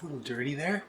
little dirty there.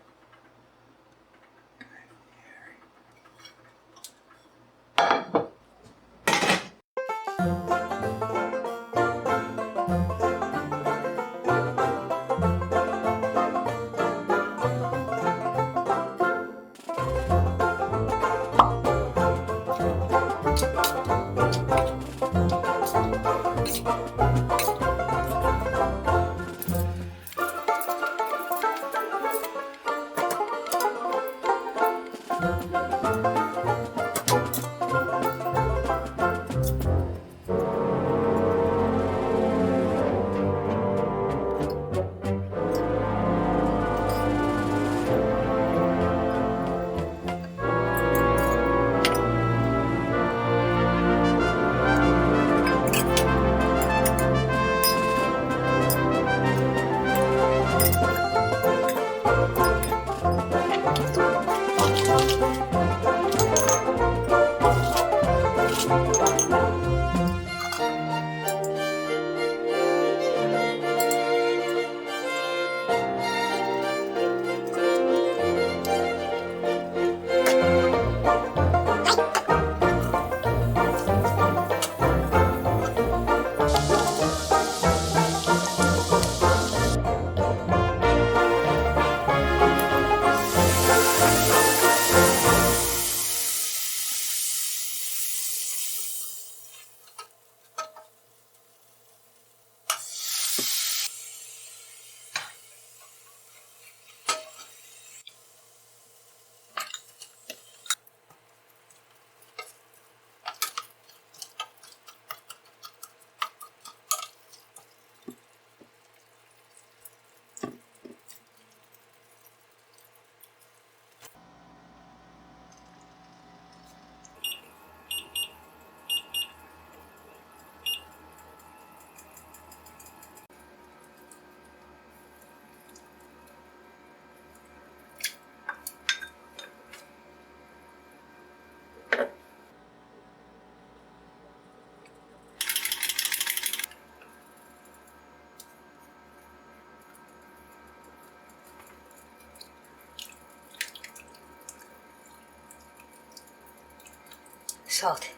Salt.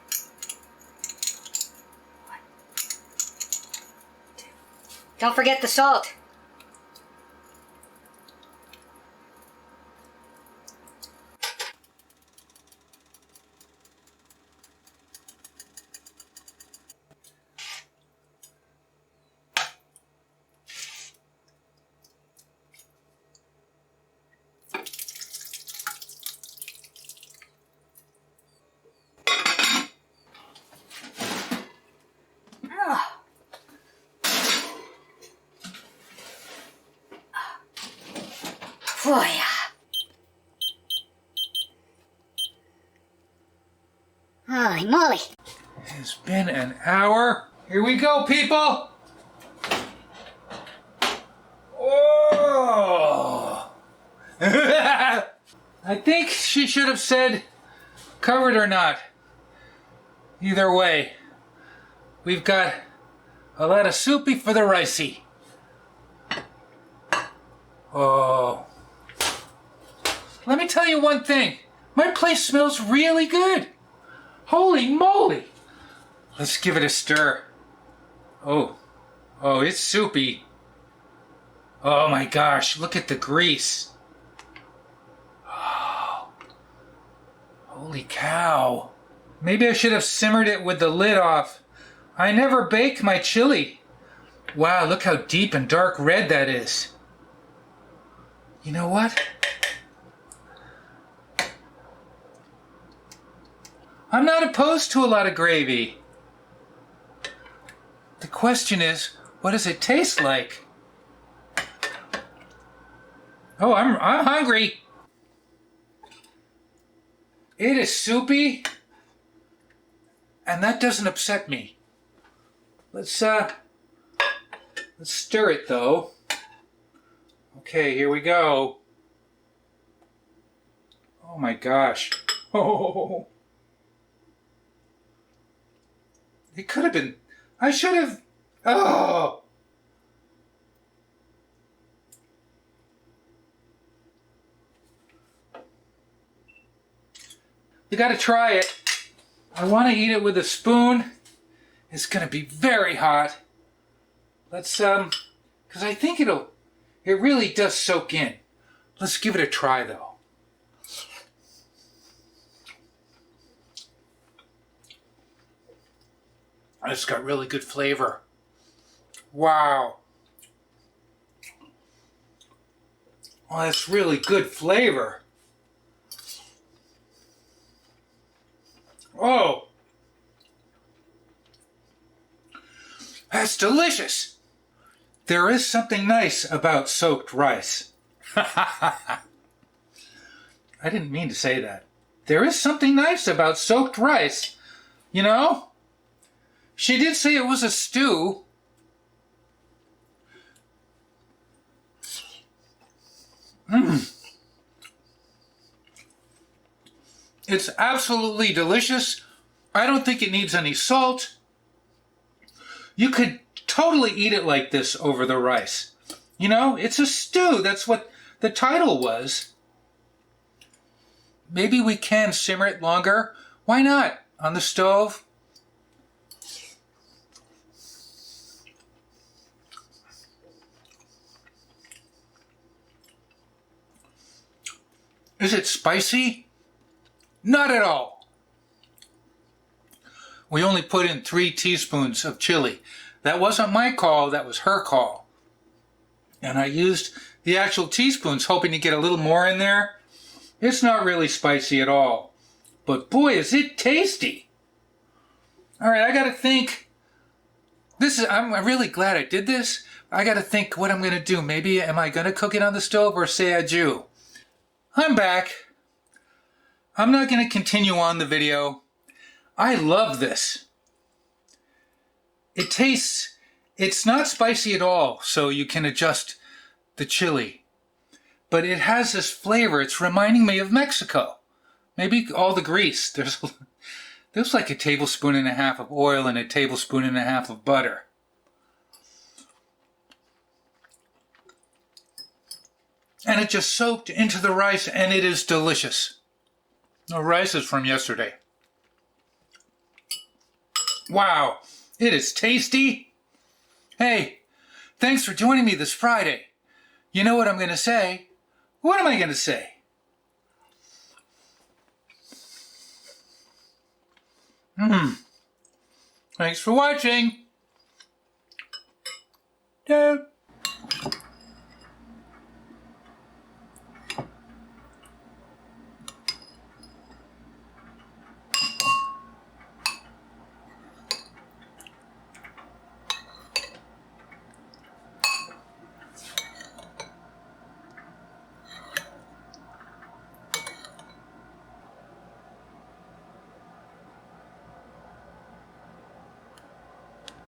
1, 2. Don't forget the salt. Oh, yeah. Holy moly. It's been an hour. Here we go, people. Oh! I think she should have said covered or not. Either way, we've got a lot of soupy for the ricey. Oh. Let me tell you one thing. My place smells really good. Holy moly. Let's give it a stir. Oh, it's soupy. Oh my gosh, look at the grease. Oh, holy cow. Maybe I should have simmered it with the lid off. I never bake my chili. Wow, look how deep and dark red that is. You know what? I'm not opposed to a lot of gravy. The question is, what does it taste like? Oh, I'm hungry. It is soupy, and that doesn't upset me. Let's stir it though. Okay, here we go. Oh my gosh. Oh. It could have been. I should have. Oh. You gotta try it. I want to eat it with a spoon. It's gonna be very hot. Let's, because I think it really does soak in. Let's give it a try though. It's got really good flavor. Wow. Well, that's really good flavor. Oh. That's delicious. There is something nice about soaked rice. I didn't mean to say that. There is something nice about soaked rice. You know? She did say it was a stew. It's absolutely delicious. I don't think it needs any salt. You could totally eat it like this over the rice. You know, it's a stew. That's what the title was. Maybe we can simmer it longer. Why not? On the stove. Is it spicy? Not at all. We only put in 3 teaspoons of chili. That wasn't my call, that was her call. And I used the actual teaspoons hoping to get a little more in there. It's not really spicy at all. But boy, is it tasty. All right, I gotta think. I'm really glad I did this. I gotta think what I'm gonna do. Maybe am I gonna cook it on the stove or say adieu? I'm back. I'm not going to continue on the video. I love this. It's not spicy at all, so you can adjust the chili. But it has this flavor. It's reminding me of Mexico. Maybe all the grease. There's like a tablespoon and a half of oil and a tablespoon and a half of butter. And it just soaked into the rice, and it is delicious. The rice is from yesterday. Wow, it is tasty. Hey, thanks for joining me this Friday. You know what I'm going to say? What am I going to say? Thanks for watching. Dude.